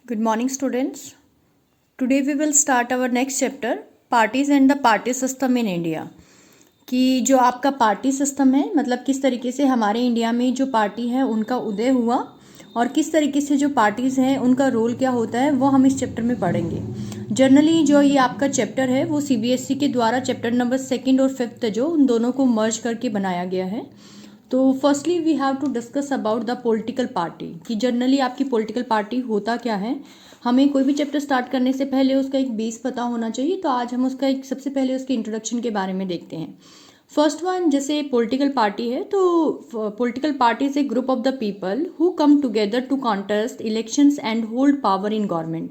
Good morning, students. Today we will start our next chapter, parties and the party system in India. कि जो आपका party system है, मतलब किस तरीके से हमारे इंडिया में जो पार्टी है उनका उदय हुआ और किस तरीके से जो पार्टीज़ हैं उनका रोल क्या होता है, वो हम इस चैप्टर में पढ़ेंगे. जनरली जो ये आपका चैप्टर है वो CBSE के द्वारा चैप्टर नंबर 2 और 5 जो उन दोनों को मर्ज करके बनाया गया है. तो firstly we have to discuss about the political party कि जनरली आपकी पॉलिटिकल पार्टी होता क्या है. हमें कोई भी चैप्टर स्टार्ट करने से पहले उसका एक बेस पता होना चाहिए, तो आज हम उसका एक सबसे पहले उसके इंट्रोडक्शन के बारे में देखते हैं. फर्स्ट वन, जैसे पॉलिटिकल पार्टी है तो political party is a group of the people who come together to contest elections and hold power in government.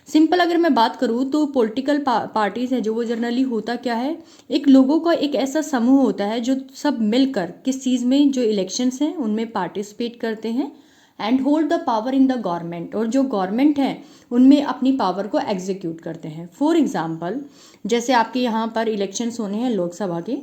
Simple अगर मैं बात करूँ तो पॉलिटिकल पार्टीज़ है जो वो जनरली होता क्या है, एक लोगों का एक ऐसा समूह होता है जो सब मिलकर किस चीज़ में, जो इलेक्शंस हैं उनमें पार्टिसिपेट करते हैं and hold the power in the government, और जो गवर्नमेंट है उनमें अपनी पावर को एग्जीक्यूट करते हैं. फॉर एग्जांपल, जैसे आपके यहाँ पर इलेक्शंस होने हैं लोकसभा के,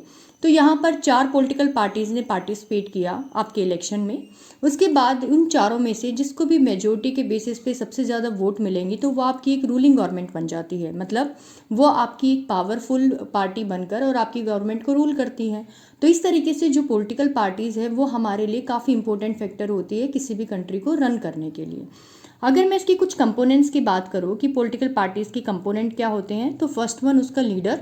तो यहाँ पर 4 पॉलिटिकल पार्टीज़ ने पार्टिसिपेट किया आपके इलेक्शन में. उसके बाद उन चारों में से जिसको भी मेजोरिटी के बेसिस पे सबसे ज़्यादा वोट मिलेंगे तो वो आपकी एक रूलिंग गवर्नमेंट बन जाती है. मतलब वो आपकी एक पावरफुल पार्टी बनकर और आपकी गवर्नमेंट को रूल करती है. तो इस तरीके से जो पॉलिटिकल पार्टीज़ है वो हमारे लिए काफ़ी इंपॉर्टेंट फैक्टर होती है किसी भी कंट्री को रन करने के लिए. अगर मैं इसकी कुछ कंपोनेंट्स की बात करूँ कि पॉलिटिकल पार्टीज़ के कंपोनेंट क्या होते हैं, तो फर्स्ट वन उसका लीडर,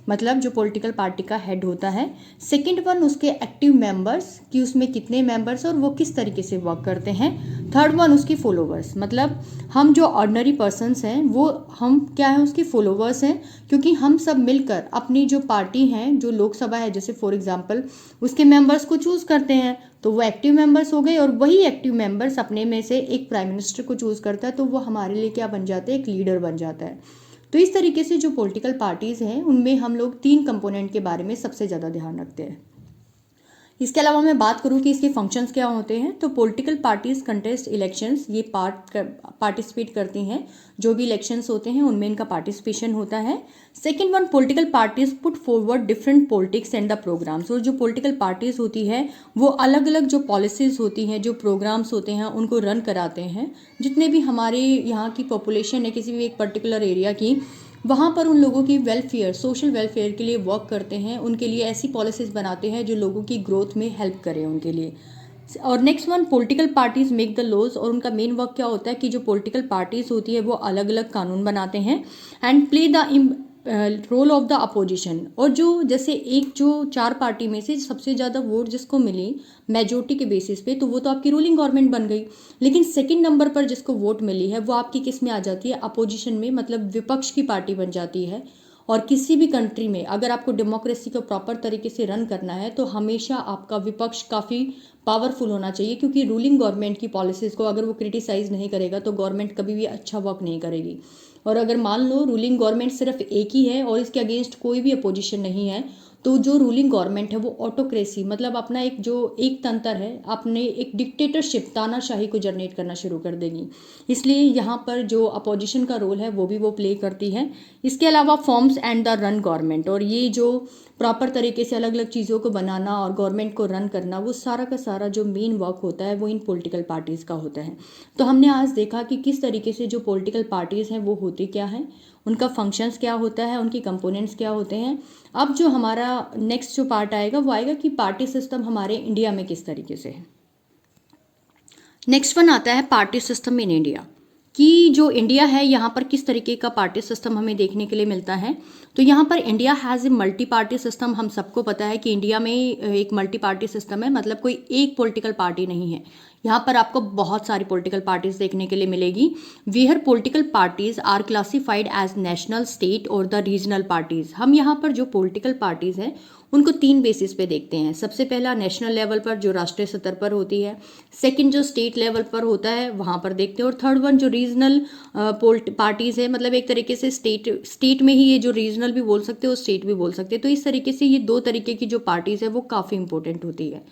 मतलब जो पॉलिटिकल पार्टी का हेड होता है. सेकंड वन उसके एक्टिव मेंबर्स कि उसमें कितने मेंबर्स और वो किस तरीके से वर्क करते हैं. थर्ड वन उसकी फॉलोवर्स, मतलब हम जो ऑर्डिनरी पर्सनस हैं वो हम क्या है, उसके फॉलोवर्स हैं, क्योंकि हम सब मिलकर अपनी जो पार्टी हैं, जो लोकसभा है जैसे फॉर एग्जांपल, उसके मेंबर्स को चूज़ करते हैं, तो वो एक्टिव मेंबर्स हो गए. और वही एक्टिव मेंबर्स अपने में से एक प्राइम मिनिस्टर को चूज़ करता है, तो वो हमारे लिए क्या बन जाता है, एक लीडर बन जाता है. तो इस तरीके से जो पॉलिटिकल पार्टीज़ हैं उनमें हम लोग 3 कंपोनेंट के बारे में सबसे ज़्यादा ध्यान रखते हैं. इसके अलावा मैं बात करूं कि इसके फंक्शंस क्या होते हैं, तो पॉलिटिकल पार्टीज कंटेस्ट इलेक्शंस, ये पार्टिसिपेट करती हैं, जो भी इलेक्शंस होते हैं उनमें इनका पार्टिसिपेशन होता है. Second one, political parties put forward different politics and the programs, और जो पॉलिटिकल पार्टीज होती है वो अलग अलग जो पॉलिसीज होती हैं, जो प्रोग्राम्स होते हैं उनको रन कराते हैं. जितने भी हमारे यहाँ की पॉपुलेशन है किसी भी एक पर्टिकुलर एरिया की, वहाँ पर उन लोगों की वेलफेयर, सोशल वेलफेयर के लिए वर्क करते हैं, उनके लिए ऐसी पॉलिसीज़ बनाते हैं जो लोगों की ग्रोथ में हेल्प करें उनके लिए. और next one, political parties make the laws, और उनका मेन वर्क क्या होता है कि जो पॉलिटिकल पार्टीज होती है वो अलग अलग कानून बनाते हैं and play the role of the opposition. और जो जैसे एक जो 4 पार्टी में से सबसे ज़्यादा वोट जिसको मिली मेजोरिटी के बेसिस पे, तो वो तो आपकी रूलिंग गवर्नमेंट बन गई. लेकिन सेकंड नंबर पर जिसको वोट मिली है वो आपकी किस में आ जाती है, अपोजिशन में, मतलब विपक्ष की पार्टी बन जाती है. और किसी भी कंट्री में अगर आपको डेमोक्रेसी को प्रॉपर तरीके से रन करना है तो हमेशा आपका विपक्ष काफ़ी पावरफुल होना चाहिए, क्योंकि रूलिंग गवर्नमेंट की पॉलिसीज़ को अगर वो क्रिटिसाइज़ नहीं करेगा तो गवर्नमेंट कभी भी अच्छा वर्क नहीं करेगी. और अगर मान लो रूलिंग गवर्नमेंट सिर्फ एक ही है और इसके अगेंस्ट कोई भी अपोजिशन नहीं है, तो जो रूलिंग गवर्नमेंट है वो ऑटोक्रेसी, मतलब अपना एक जो एक तंत्र है, अपने एक डिक्टेटरशिप, तानाशाही को जनरेट करना शुरू कर देगी. इसलिए यहाँ पर जो अपोजिशन का रोल है वो भी वो प्ले करती है. इसके अलावा forms and the run government, और ये जो प्रॉपर तरीके से अलग अलग चीज़ों को बनाना और गवर्नमेंट को रन करना, वो सारा का सारा जो मेन वर्क होता है वो इन पॉलिटिकल पार्टीज़ का होता है. तो हमने आज देखा कि किस तरीके से जो पॉलिटिकल पार्टीज़ हैं वो होती क्या है, उनका फंक्शंस क्या होता है, उनकी कंपोनेंट्स क्या होते हैं. अब जो हमारा नेक्स्ट जो पार्ट आएगा वो आएगा कि पार्टी सिस्टम हमारे इंडिया में किस तरीके से है. नेक्स्ट वन आता है पार्टी सिस्टम इन इंडिया, कि जो इंडिया है यहाँ पर किस तरीके का पार्टी सिस्टम हमें देखने के लिए मिलता है. तो यहाँ पर India has a multi party system. हम सबको पता है कि इंडिया में एक मल्टी पार्टी सिस्टम है, मतलब कोई एक पॉलिटिकल पार्टी नहीं है. यहाँ पर आपको बहुत सारी पॉलिटिकल पार्टीज देखने के लिए मिलेगी. Where political parties are classified as national, state और द रीजनल पार्टीज. हम यहाँ पर जो पॉलिटिकल पार्टीज हैं उनको 3 बेसिस पे देखते हैं. सबसे पहला नेशनल लेवल पर जो राष्ट्रीय स्तर पर होती है, सेकंड जो स्टेट लेवल पर होता है वहाँ पर देखते हैं, और थर्ड वन जो रीजनल पार्टीज़ है, मतलब एक तरीके से स्टेट में ही ये जो रीजनल भी बोल सकते हो, स्टेट भी बोल सकते हैं. तो इस तरीके से ये 2 तरीके की जो पार्टीज़ है वो काफ़ी इंपॉर्टेंट होती है.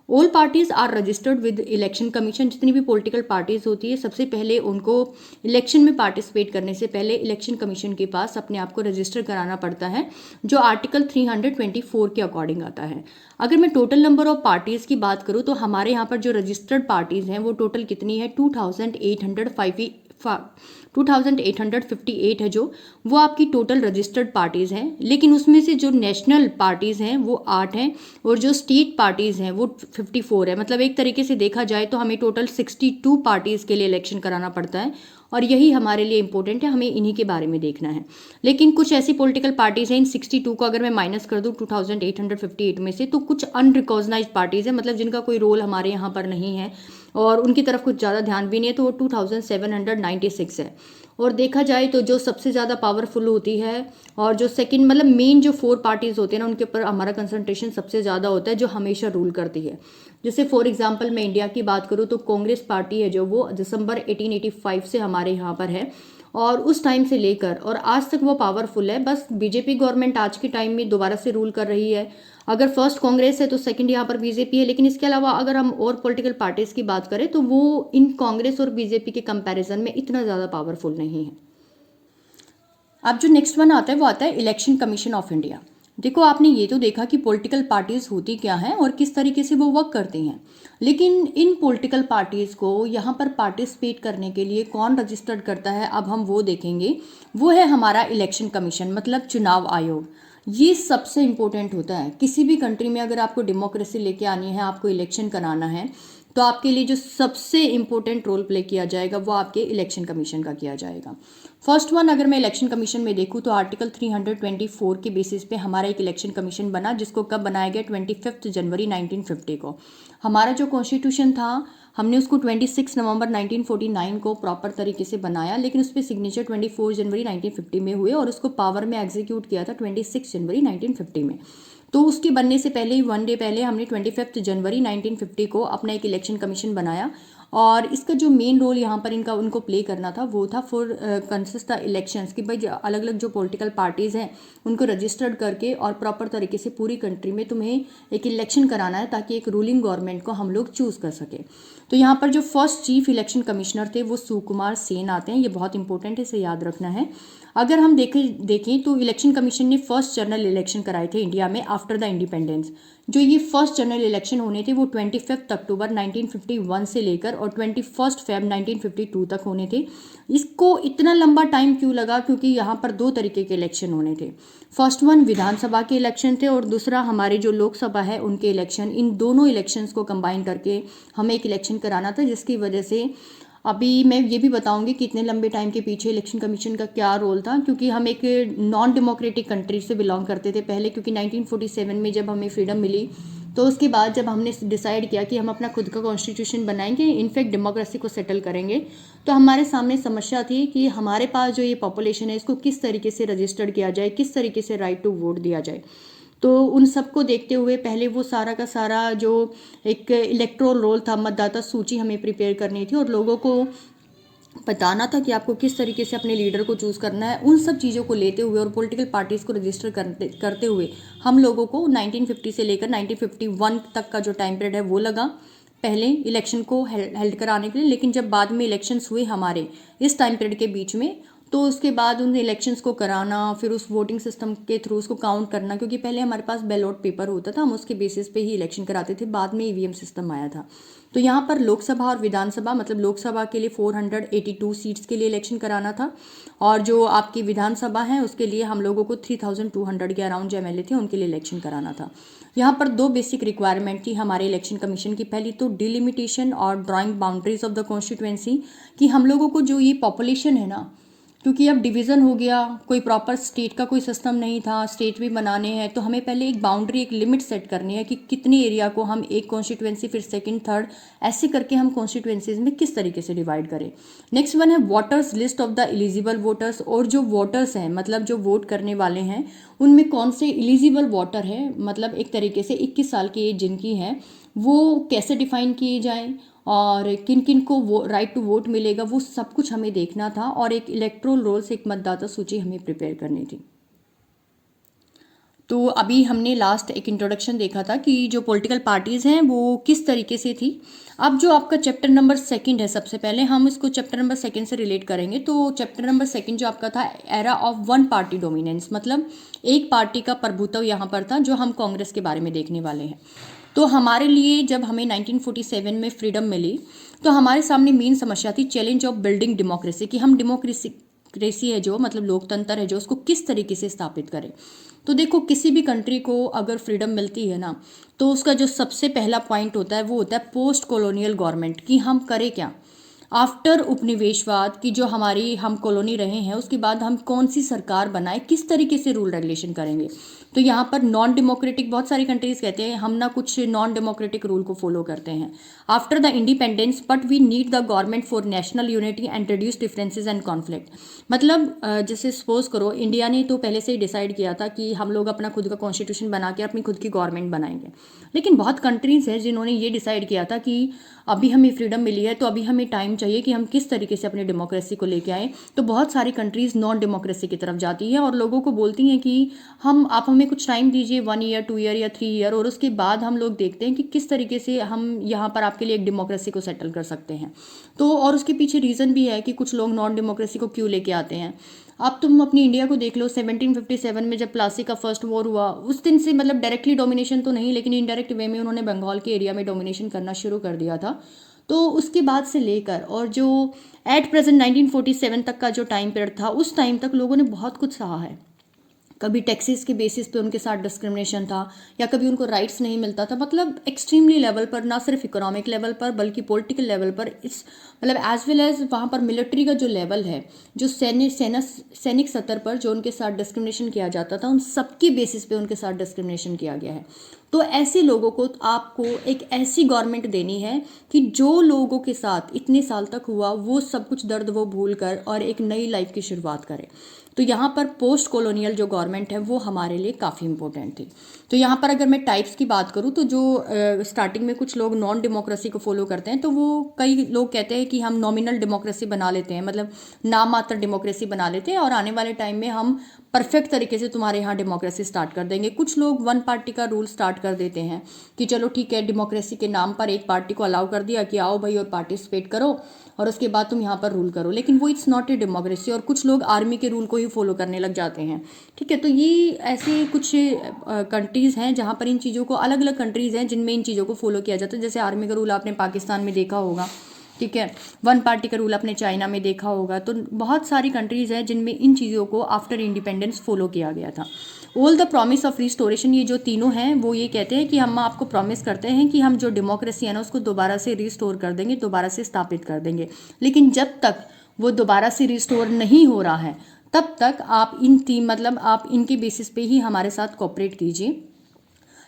All parties are registered with election commission. जितनी भी पॉलिटिकल पार्टीज होती है सबसे पहले उनको इलेक्शन में पार्टिसिपेट करने से पहले इलेक्शन कमीशन के पास अपने आप को रजिस्टर कराना पड़ता है, जो आर्टिकल 324 के अकॉर्डिंग आता है. अगर मैं टोटल नंबर ऑफ पार्टीज की बात करूँ तो हमारे यहाँ पर जो रजिस्टर्ड पार्टीज हैं वो टोटल कितनी है, 2805 2858 है जो, वो आपकी टोटल रजिस्टर्ड पार्टीज़ हैं, लेकिन उसमें से जो नेशनल पार्टीज़ हैं वो 8 हैं और जो स्टेट पार्टीज़ हैं वो 54 है। मतलब एक तरीके से देखा जाए तो हमें टोटल 62 पार्टीज़ के लिए इलेक्शन कराना पड़ता है और यही हमारे लिए इंपॉर्टेंट है, हमें इन्हीं के बारे में देखना है। लेकिन कुछ ऐसी पॉलिटिकल पार्टीज़ हैं, इन 62 को अगर मैं माइनस कर दूँ 2858 में से, तो कुछ अनरिकॉग्नाइज्ड पार्टीज़ हैं, मतलब जिनका कोई रोल हमारे यहाँ पर नहीं है और उनकी तरफ कुछ ज़्यादा ध्यान भी नहीं है, तो वो 2796 है। और देखा जाए तो जो सबसे ज़्यादा पावरफुल होती है और जो सेकंड मतलब मेन जो 4 पार्टीज़ होते हैं ना, उनके ऊपर हमारा कंसंट्रेशन सबसे ज़्यादा होता है, जो हमेशा रूल करती है। जैसे फॉर एग्जांपल मैं इंडिया की बात करूँ तो कांग्रेस पार्टी है जो, वो दिसंबर 1885 से हमारे यहाँ पर है और उस टाइम से लेकर और आज तक वो पावरफुल है। बस बीजेपी गवर्नमेंट आज के टाइम में दोबारा से रूल कर रही है। अगर फर्स्ट कांग्रेस है तो सेकंड यहाँ पर बीजेपी है, लेकिन इसके अलावा अगर हम और पॉलिटिकल पार्टीज की बात करें तो वो इन कांग्रेस और बीजेपी के कंपैरिजन में इतना ज़्यादा पावरफुल नहीं है। अब जो नेक्स्ट वन आता है वो आता है इलेक्शन कमीशन ऑफ इंडिया। देखो आपने ये तो देखा कि पॉलिटिकल पार्टीज होती क्या हैं और किस तरीके से वो वर्क करती हैं, लेकिन इन पॉलिटिकल पार्टीज को यहाँ पर पार्टिसिपेट करने के लिए कौन रजिस्टर्ड करता है, अब हम वो देखेंगे। वो है हमारा इलेक्शन कमीशन, मतलब चुनाव आयोग। ये सबसे इम्पोर्टेंट होता है किसी भी कंट्री में। अगर आपको डेमोक्रेसी लेके आनी है, आपको इलेक्शन कराना है, तो आपके लिए जो सबसे इम्पोर्टेंट रोल प्ले किया जाएगा वो आपके इलेक्शन कमीशन का किया जाएगा। फर्स्ट वन अगर मैं इलेक्शन कमीशन में देखूँ तो आर्टिकल 324 के बेसिस पे हमारा एक इलेक्शन कमीशन बना, जिसको कब बनाया गया, 25 जनवरी 1950 को। हमारा जो कॉन्स्टिट्यूशन था हमने उसको 26 नवंबर 1949 को प्रॉपर तरीके से बनाया, लेकिन उस पर सिग्नेचर 24 जनवरी 1950 में हुए और उसको पावर में एग्जीक्यूट किया था 26 जनवरी 1950 में। तो उसके बनने से पहले ही 1 डे पहले हमने 25 जनवरी 1950 को अपना एक इलेक्शन कमीशन बनाया और इसका जो मेन रोल यहाँ पर इनका उनको प्ले करना था वो था फॉर कंसिस्ट द इलेक्शंस, कि भाई अलग अलग जो पॉलिटिकल पार्टीज़ हैं उनको रजिस्टर्ड करके और प्रॉपर तरीके से पूरी कंट्री में तुम्हें एक इलेक्शन कराना है ताकि एक रूलिंग गवर्नमेंट को हम लोग चूज़ कर सकें। तो यहाँ पर जो फर्स्ट चीफ इलेक्शन कमिश्नर थे वो सुकुमार सेन आते हैं, ये बहुत इंपॉर्टेंट है, इसे याद रखना है। अगर हम देखें तो इलेक्शन कमीशन ने फर्स्ट जनरल इलेक्शन कराए थे इंडिया में आफ्टर द इंडिपेंडेंस। जो ये फर्स्ट जनरल इलेक्शन होने थे वो 25 अक्टूबर 1951 से लेकर और 21 फेब 1952 तक होने थे। इसको इतना लंबा टाइम क्यों लगा, क्योंकि यहाँ पर 2 तरीके के इलेक्शन होने थे। फर्स्ट वन विधानसभा के इलेक्शन थे और दूसरा हमारे जो लोकसभा है उनके इलेक्शन। इन दोनों इलेक्शंस को कंबाइन करके हमें एक इलेक्शन कराना था, जिसकी वजह से अभी मैं ये भी बताऊंगी कि इतने लंबे टाइम के पीछे इलेक्शन कमीशन का क्या रोल था, क्योंकि हम एक नॉन डेमोक्रेटिक कंट्री से बिलोंग करते थे पहले, क्योंकि 1947 में जब हमें फ्रीडम मिली तो उसके बाद जब हमने डिसाइड किया कि हम अपना खुद का कॉन्स्टिट्यूशन बनाएंगे, इनफैक्ट डेमोक्रेसी को सेटल करेंगे, तो हमारे सामने समस्या थी कि हमारे पास जो ये पॉपुलेशन है इसको किस तरीके से रजिस्टर्ड किया जाए, किस तरीके से राइट टू वोट दिया जाए। तो उन सबको देखते हुए पहले वो सारा का सारा जो एक इलेक्टोरल रोल था, मतदाता सूची हमें प्रिपेयर करनी थी और लोगों को बताना था कि आपको किस तरीके से अपने लीडर को चूज़ करना है। उन सब चीज़ों को लेते हुए और पॉलिटिकल पार्टीज़ को रजिस्टर करते हुए हम लोगों को 1950 से लेकर 1951 तक का जो टाइम पीरियड है वो लगा पहले इलेक्शन को हेल्ड कराने के लिए। लेकिन जब बाद में इलेक्शंस हुए हमारे इस टाइम पीरियड के बीच में, तो उसके बाद उन इलेक्शंस को कराना, फिर उस वोटिंग सिस्टम के थ्रू उसको काउंट करना, क्योंकि पहले हमारे पास बैलॉट पेपर होता था, हम उसके बेसिस पे ही इलेक्शन कराते थे, बाद में ईवीएम सिस्टम आया था। तो यहाँ पर लोकसभा और विधानसभा, मतलब लोकसभा के लिए 482 सीट्स के लिए इलेक्शन कराना था और जो आपकी विधानसभा है उसके लिए हम लोगों को 3200 के अराउंड जो एमएलए थे उनके लिए इलेक्शन कराना था। यहाँ पर 2 बेसिक रिक्वायरमेंट थी हमारे इलेक्शन कमीशन की। पहली तो डिलिमिटेशन और drawing boundaries of the constituency, कि हम लोगों को जो ये पॉपुलेशन है ना, क्योंकि अब डिवीज़न हो गया, कोई प्रॉपर स्टेट का कोई सिस्टम नहीं था, स्टेट भी बनाने हैं, तो हमें पहले एक बाउंड्री, एक लिमिट सेट करनी है कि कितने एरिया को हम एक कॉन्स्टिट्यूएंसी, फिर सेकंड, थर्ड, ऐसे करके हम कॉन्स्टिट्यूएंसीज में किस तरीके से डिवाइड करें। नेक्स्ट वन है voters list of the eligible voters, और जो वोटर्स हैं मतलब जो वोट करने वाले हैं उनमें कौन से एलिजिबल वोटर हैं, मतलब एक तरीके से 21 साल की एज जिनकी है वो कैसे डिफाइन किए जाएँ और किन किन को वो राइट टू वोट मिलेगा, वो सब कुछ हमें देखना था और एक इलेक्ट्रोल रोल से एक मतदाता सूची हमें प्रिपेयर करनी थी। तो अभी हमने लास्ट एक इंट्रोडक्शन देखा था कि जो पॉलिटिकल पार्टीज़ हैं वो किस तरीके से थी। अब जो आपका चैप्टर नंबर 2 है, सबसे पहले हम इसको चैप्टर नंबर 2 से रिलेट करेंगे। तो चैप्टर नंबर 2 जो आपका था एरा ऑफ 1 पार्टी डोमिनेंस, मतलब एक पार्टी का प्रभुत्व यहाँ पर था, जो हम कांग्रेस के बारे में देखने वाले हैं। तो हमारे लिए जब हमें 1947 में फ्रीडम मिली तो हमारे सामने मेन समस्या थी चैलेंज ऑफ बिल्डिंग डेमोक्रेसी, कि हम डेमोक्रेसी है जो मतलब लोकतंत्र है जो उसको किस तरीके से स्थापित करें। तो देखो, किसी भी कंट्री को अगर फ्रीडम मिलती है ना, तो उसका जो सबसे पहला पॉइंट होता है वो होता है पोस्ट कॉलोनियल गवर्नमेंट, कि हम करें क्या आफ्टर उपनिवेशवाद की जो हमारी हम कॉलोनी रहे हैं, उसके बाद हम कौन सी सरकार बनाए, किस तरीके से रूल रेगुलेशन करेंगे। तो यहाँ पर नॉन डेमोक्रेटिक, बहुत सारी कंट्रीज कहते हैं हम ना कुछ नॉन डेमोक्रेटिक रूल को फॉलो करते हैं after the independence, but we need the government for national unity and reduce differences and conflict. मतलब जैसे सपोज करो, इंडिया ने तो पहले से ही डिसाइड किया था कि हम लोग अपना खुद का कॉन्स्टिट्यूशन बना के अपनी खुद की गवर्नमेंट बनाएंगे, लेकिन बहुत कंट्रीज हैं जिन्होंने ये डिसाइड किया था कि अभी हमें फ्रीडम मिली है तो अभी हमें टाइम चाहिए कि हम किस तरीके से अपनी डेमोक्रेसी को लेके आए। तो बहुत सारी कंट्रीज नॉन डेमोक्रेसी की तरफ जाती है और लोगों को बोलती हैं कि आप हमें कुछ टाइम दीजिए, 1 ईयर 2 ईयर या 3 ईयर, और उसके बाद हम लोग देखते हैं कि किस तरीके से हम यहाँ पर आपके लिए एक डेमोक्रेसी को सेटल कर सकते हैं। तो और उसके पीछे रीज़न भी है कि कुछ लोग नॉन डेमोक्रेसी को क्यों लेके आते हैं। अब तुम अपनी इंडिया को देख लो, 1757 में जब प्लासी का फर्स्ट वॉर हुआ, उस दिन से मतलब डायरेक्टली डोमिनेशन तो नहीं, लेकिन इनडायरेक्ट वे में उन्होंने बंगाल के एरिया में डोमिनेशन करना शुरू कर दिया था। तो उसके बाद से लेकर और जो एट प्रेजेंट 1947 तक का जो टाइम पीरियड था, उस टाइम तक लोगों ने बहुत कुछ सहा है। कभी टैक्सेस के बेसिस पे उनके साथ डिस्क्रिमिनेशन था, या कभी उनको राइट्स नहीं मिलता था, मतलब एक्सट्रीमली लेवल पर, ना सिर्फ इकोनॉमिक लेवल पर बल्कि पॉलिटिकल लेवल पर, इस मतलब एज वेल एज वहाँ पर मिलिट्री का जो लेवल है, जो सैनिक स्तर पर जो उनके साथ डिस्क्रिमिनेशन किया जाता था, उन सबकी बेसिस पे उनके साथ डिस्क्रिमिनेशन किया गया है। तो ऐसे लोगों को आपको एक ऐसी गवर्नमेंट देनी है कि जो लोगों के साथ इतने साल तक हुआ वो सब कुछ दर्द वो भूल कर और एक नई लाइफ की शुरुआत करे। तो यहाँ पर पोस्ट कॉलोनियल जो गवर्नमेंट है वो हमारे लिए काफ़ी इंपॉर्टेंट थी। तो यहाँ पर अगर मैं टाइप्स की बात करूँ तो जो स्टार्टिंग में कुछ लोग नॉन डेमोक्रेसी को फॉलो करते हैं, तो वो कई लोग कहते हैं कि हम नॉमिनल डेमोक्रेसी बना लेते हैं, मतलब नाम मात्र डेमोक्रेसी बना लेते हैं और आने वाले टाइम में हम परफेक्ट तरीके से तुम्हारे यहाँ डेमोक्रेसी स्टार्ट कर देंगे। कुछ लोग वन पार्टी का रूल स्टार्ट कर देते हैं कि चलो ठीक है, डेमोक्रेसी के नाम पर एक पार्टी को अलाउ कर दिया कि आओ भाई और पार्टिसिपेट करो और उसके बाद तुम यहाँ पर रूल करो, लेकिन वो इट्स नॉट ए डेमोक्रेसी। और कुछ लोग आर्मी के रूल को ही फॉलो करने लग जाते हैं। ठीक है, तो ये ऐसे कुछ कंट्रीज़ हैं जहाँ पर इन चीज़ों को, अलग अलग कंट्रीज़ हैं जिनमें इन चीज़ों को फॉलो किया जाता है। जैसे आर्मी का रूल आपने पाकिस्तान में देखा होगा, ठीक है, वन पार्टी का रूल आपने चाइना में देखा होगा। तो बहुत सारी कंट्रीज़ हैं जिनमें इन चीज़ों को आफ्टर इंडिपेंडेंस फॉलो किया गया था। All the promise of restoration, ये जो तीनों हैं वो ये कहते हैं कि हम आपको प्रॉमिस करते हैं कि हम जो डेमोक्रेसी है ना उसको दोबारा से रिस्टोर कर देंगे, दोबारा से स्थापित कर देंगे। लेकिन जब तक वो दोबारा से रिस्टोर नहीं हो रहा है तब तक आप आप इनके बेसिस पे ही हमारे साथ कोऑपरेट कीजिए।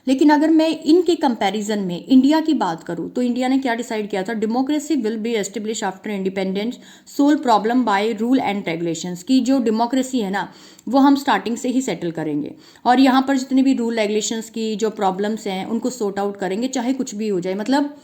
लेकिन अगर मैं इनके कंपैरिजन में इंडिया की बात करूं तो इंडिया ने क्या डिसाइड किया था, democracy will be establish after independence, solve problem by rule and regulations, की जो डेमोक्रेसी है ना वो हम स्टार्टिंग से ही सेटल करेंगे और यहाँ पर जितने भी रूल रेगुलेशंस की जो प्रॉब्लम्स हैं उनको सॉर्ट आउट करेंगे, चाहे कुछ भी हो जाए। मतलब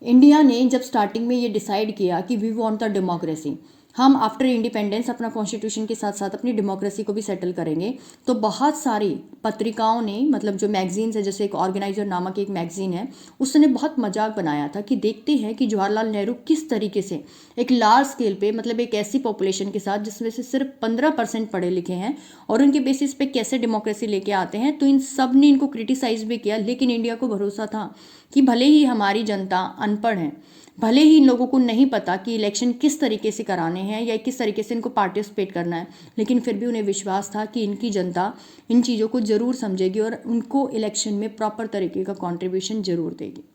इंडिया ने जब स्टार्टिंग में ये डिसाइड किया कि वी वांट द डेमोक्रेसी, हम आफ्टर इंडिपेंडेंस अपना कॉन्स्टिट्यूशन के साथ साथ अपनी डेमोक्रेसी को भी सेटल करेंगे, तो बहुत सारी पत्रिकाओं ने, मतलब जो मैगजीन्स है, जैसे एक ऑर्गेनाइजर नामक एक मैगजीन है, उसने बहुत मजाक बनाया था कि देखते हैं कि जवाहरलाल नेहरू किस तरीके से एक लार्ज स्केल पे, मतलब एक ऐसी पॉपुलेशन के साथ जिसमें से सिर्फ 15% पढ़े लिखे हैं, और उनके बेसिस पे कैसे डेमोक्रेसी लेके आते हैं। तो इन सब ने इनको क्रिटिसाइज भी किया, लेकिन इंडिया को भरोसा था कि भले ही हमारी जनता अनपढ़ है, भले ही इन लोगों को नहीं पता कि इलेक्शन किस तरीके से कराने हैं या किस तरीके से इनको पार्टिसिपेट करना है, लेकिन फिर भी उन्हें विश्वास था कि इनकी जनता इन चीज़ों को ज़रूर समझेगी और उनको इलेक्शन में प्रॉपर तरीके का कंट्रीब्यूशन ज़रूर देगी।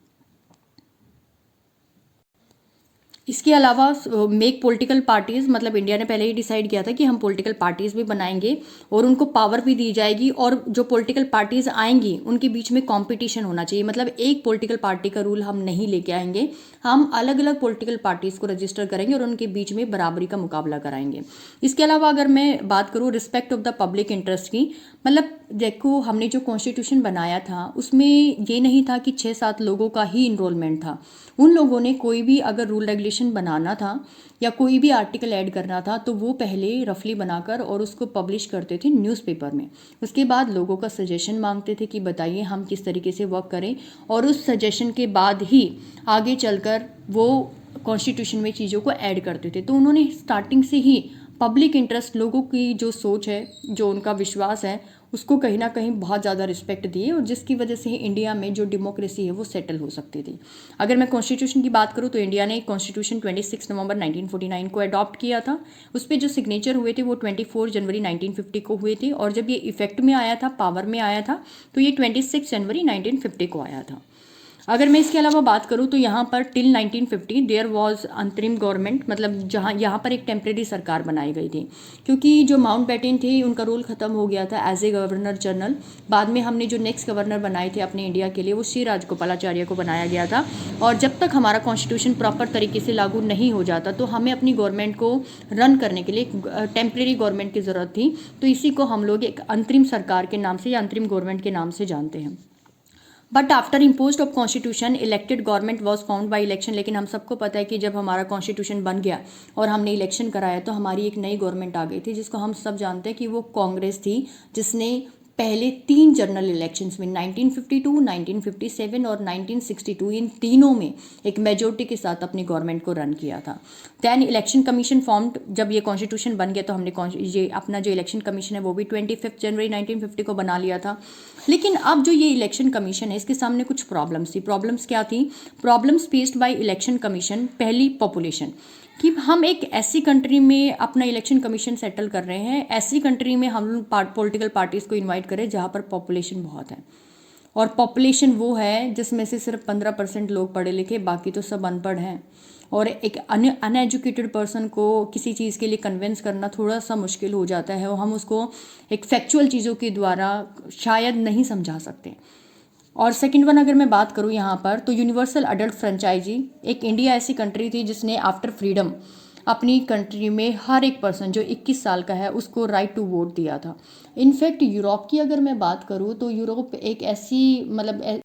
इसके अलावा मेक पॉलिटिकल पार्टीज़, मतलब इंडिया ने पहले ही डिसाइड किया था कि हम पॉलिटिकल पार्टीज़ भी बनाएंगे और उनको पावर भी दी जाएगी, और जो पॉलिटिकल पार्टीज़ आएंगी उनके बीच में कंपटीशन होना चाहिए। मतलब एक पॉलिटिकल पार्टी का रूल हम नहीं लेके आएंगे, हम अलग अलग पॉलिटिकल पार्टीज़ को रजिस्टर करेंगे और उनके बीच में बराबरी का मुकाबला कराएंगे। इसके अलावा अगर मैं बात करूँ respect of the public interest की, मतलब देखो हमने जो कॉन्स्टिट्यूशन बनाया था उसमें ये नहीं था कि 6-7 लोगों का ही इनरोलमेंट था। उन लोगों ने कोई भी अगर रूल रेगुलेशन बनाना था या कोई भी आर्टिकल ऐड करना था तो वो पहले रफली बनाकर और उसको पब्लिश करते थे न्यूज़पेपर में। उसके बाद लोगों का सजेशन मांगते थे कि बताइए हम किस तरीके से वर्क करें, और उस सजेशन के बाद ही आगे चलकर वो कॉन्स्टिट्यूशन में चीज़ों को ऐड करते थे। तो उन्होंने स्टार्टिंग से ही पब्लिक इंटरेस्ट, लोगों की जो सोच है, जो उनका विश्वास है, उसको कहीं ना कहीं बहुत ज़्यादा रिस्पेक्ट दिए, और जिसकी वजह से इंडिया में जो डेमोक्रेसी है वो सेटल हो सकती थी। अगर मैं कॉन्स्टिट्यूशन की बात करूँ तो इंडिया ने कॉन्स्टिट्यूशन 26 नवंबर 1949 को अडॉप्ट किया था। उस पर जो सिग्नेचर हुए थे वो 24 जनवरी 1950 को हुए थे, और जब ये इफेक्ट में आया था, पावर में आया था, तो ये 26 जनवरी 1950 को आया था। अगर मैं इसके अलावा बात करूँ तो यहाँ पर टिल 1950 देयर वाज अंतरिम गवर्नमेंट, मतलब जहाँ यहाँ पर एक टेम्प्रेरी सरकार बनाई गई थी, क्योंकि जो माउंटबेटन थे उनका रोल ख़त्म हो गया था एज ए गवर्नर जनरल। बाद में हमने जो नेक्स्ट गवर्नर बनाए थे अपने इंडिया के लिए वो श्री राजगोपालाचार्य को बनाया गया था। और जब तक हमारा कॉन्स्टिट्यूशन प्रॉपर तरीके से लागू नहीं हो जाता तो हमें अपनी गवर्नमेंट को रन करने के लिए टेम्प्रेरी गवर्नमेंट की ज़रूरत थी। तो इसी को हम लोग एक अंतरिम सरकार के नाम से या अंतरिम गवर्नमेंट के नाम से जानते हैं। But after impose of constitution elected government was found by election. लेकिन हम सबको पता है कि जब हमारा कॉन्स्टिट्यूशन बन गया और हमने इलेक्शन कराया तो हमारी एक नई गवर्नमेंट आ गई थी, जिसको हम सब जानते हैं कि वो कांग्रेस थी, जिसने पहले 3 जनरल इलेक्शंस में 1952, 1957 और 1962 इन तीनों में एक मेजोरिटी के साथ अपनी गवर्नमेंट को रन किया था। Then election commission formed. जब ये कॉन्स्टिट्यूशन बन गया तो हमने ये अपना जो इलेक्शन कमीशन है वो भी 25 जनवरी 1950 को बना लिया था। लेकिन अब जो ये इलेक्शन कमीशन है इसके सामने कुछ प्रॉब्लम्स थी। प्रॉब्लम्स क्या थी? Problems faced by election commission, पहली पॉपुलेशन, कि हम एक ऐसी कंट्री में अपना इलेक्शन कमीशन सेटल कर रहे हैं, ऐसी कंट्री में हम पॉलिटिकल पार्टीज़ को इनवाइट करें जहाँ पर पॉपुलेशन बहुत है, और पॉपुलेशन वो है जिसमें से सिर्फ 15% लोग पढ़े लिखे, बाकी तो सब अनपढ़ हैं। और एक अनएजुकेटेड पर्सन को किसी चीज़ के लिए कन्विंस करना थोड़ा सा मुश्किल हो जाता है, और हम उसको एक फैक्चुअल चीज़ों के द्वारा शायद नहीं समझा सकते। और सेकंड वन अगर मैं बात करूँ यहाँ पर तो यूनिवर्सल अडल्ट फ्रेंचाइजी, एक इंडिया ऐसी कंट्री थी जिसने आफ्टर फ्रीडम अपनी कंट्री में हर एक पर्सन जो 21 साल का है उसको राइट टू वोट दिया था। इनफैक्ट यूरोप की अगर मैं बात करूँ तो यूरोप एक ऐसी मतलब